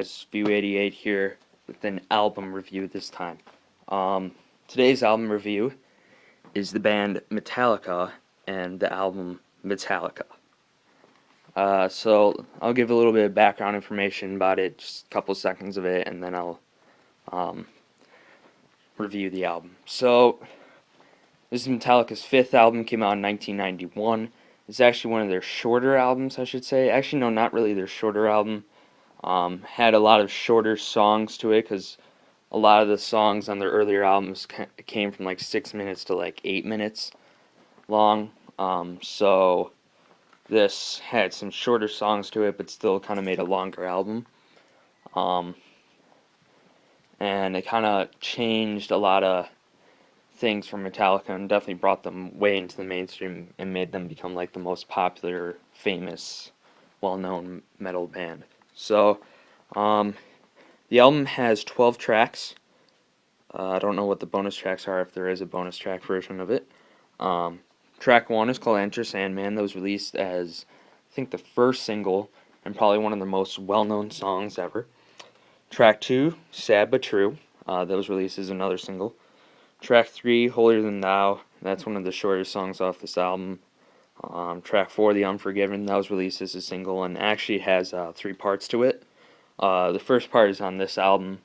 guys, View88 here with an album review this time. Today's album review is the band Metallica and the album Metallica. So I'll give a little bit of background information about it, just a couple seconds of it, and then I'll review the album. So this is Metallica's fifth album, came out in 1991. It's actually one of their shorter albums, I should say. Actually, no, not really their shorter album. Had a lot of shorter songs to it because a lot of the songs on their earlier albums came from like 6 minutes to like 8 minutes long. So this had some shorter songs to it, but still kind of made a longer album. And it kind of changed a lot of things from Metallica and definitely brought them way into the mainstream and made them become like the most popular, famous, well-known metal band. So, the album has 12 tracks. I don't know what the bonus tracks are, if there is a bonus track version of it. Track 1 is called Enter Sandman. That was released as, I think, the first single and probably one of the most well-known songs ever. Track 2, Sad But True. That was released as another single. Track 3, Holier Than Thou. That's one of the shortest songs off this album. Track 4, The Unforgiven. That was released as a single and actually has 3 parts to it. The first part is on this album.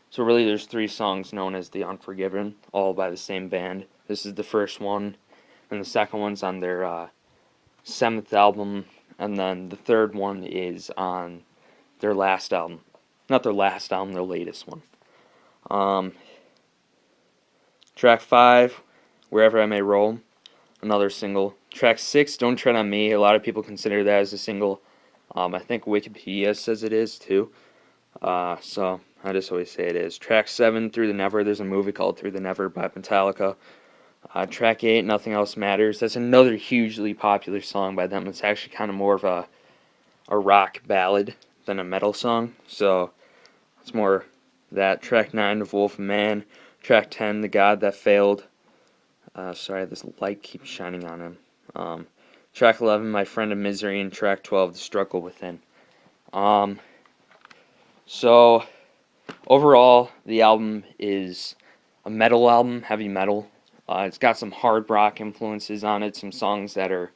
So really there's 3 songs known as The Unforgiven, all by the same band. This is the first one, and the second one's on their 7th album, and then the third one is on their last album. Not their last album, their latest one. Track 5, Wherever I May Roam, another single. Track 6, Don't Tread on Me. A lot of people consider that as a single. I think Wikipedia says it is too. So I just always say it is. Track 7, Through the Never. There's a movie called Through the Never by Metallica. Track 8, Nothing Else Matters. That's another hugely popular song by them. It's actually kind of more of a rock ballad than a metal song. So it's more that. Track 9, The Wolf Man. Track 10, The God That Failed. Sorry, this light keeps shining on him. Track 11, My Friend of Misery, and track 12, The Struggle Within. So, overall, the album is a metal album, heavy metal. It's got some hard rock influences on it, some songs that are,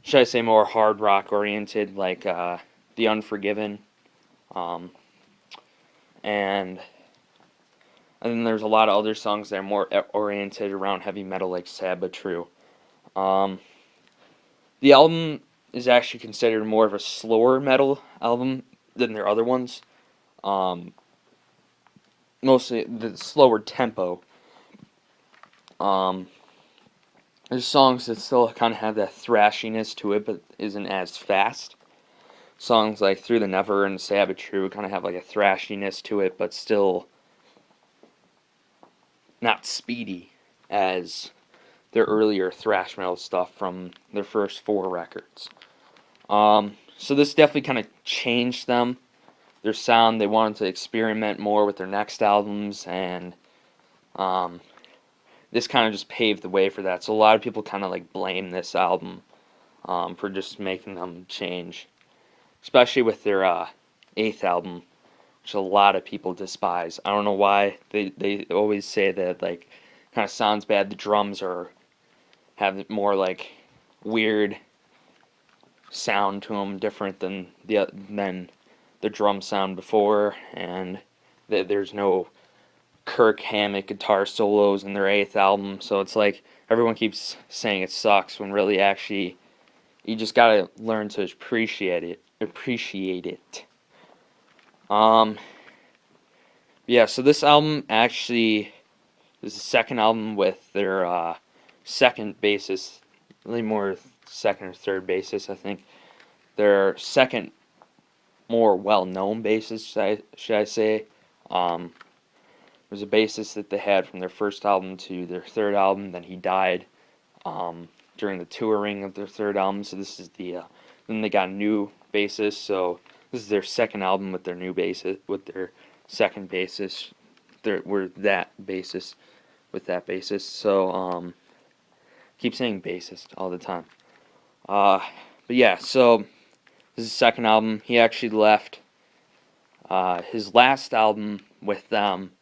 should I say, more hard rock oriented, like The Unforgiven. And then there's a lot of other songs that are more oriented around heavy metal, like Sad But True. The album is actually considered more of a slower metal album than their other ones. Mostly the slower tempo. There's songs that still kind of have that thrashiness to it, but isn't as fast. Songs like Through the Never and Sad But True kind of have like a thrashiness to it, but still not speedy as their earlier thrash metal stuff from their first 4 records. So this definitely kind of changed them, their sound. They wanted to experiment more with their next albums, and this kind of just paved the way for that. So a lot of people kind of like blame this album for just making them change, especially with their 8th album, which a lot of people despise. I don't know why. They always say that like kind of sounds bad. The drums have more like weird sound to them, different than the drum sound before, and there's no Kirk Hammett guitar solos in their 8th album. So it's like everyone keeps saying it sucks when really actually you just gotta learn to appreciate it. Yeah, so this album actually is the second album with their second bassist, really more second or third bassist, I think. Their second more well-known bassist, should I say. There's a bassist that they had from their first album to their third album, then he died during the touring of their third album, so this is then they got a new bassist, so this is their second album with their new bassist, with their second bassist, with that bassist, so, keep saying bassist all the time, but yeah, so, This is his second album. He actually left. His last album with them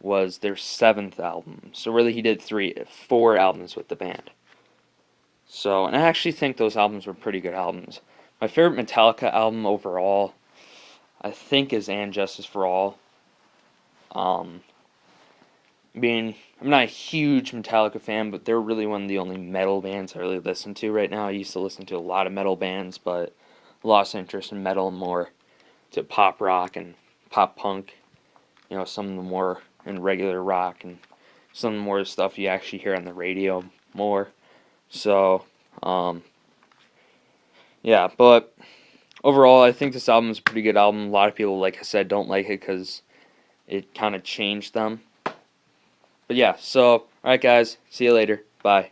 was their seventh album. So really, he did 4 albums with the band. So, and I actually think those albums were pretty good albums. My favorite Metallica album overall, I think, is And Justice for All. Um, I'm not a huge Metallica fan, but they're really one of the only metal bands I really listen to right now. I used to listen to a lot of metal bands, but lost interest in metal more to pop rock and pop punk. You know, some of the more in regular rock and some more stuff you actually hear on the radio more. So, yeah, but overall, I think this album is a pretty good album. A lot of people, like I said, don't like it because it kind of changed them. But yeah, so, alright guys, see you later. Bye.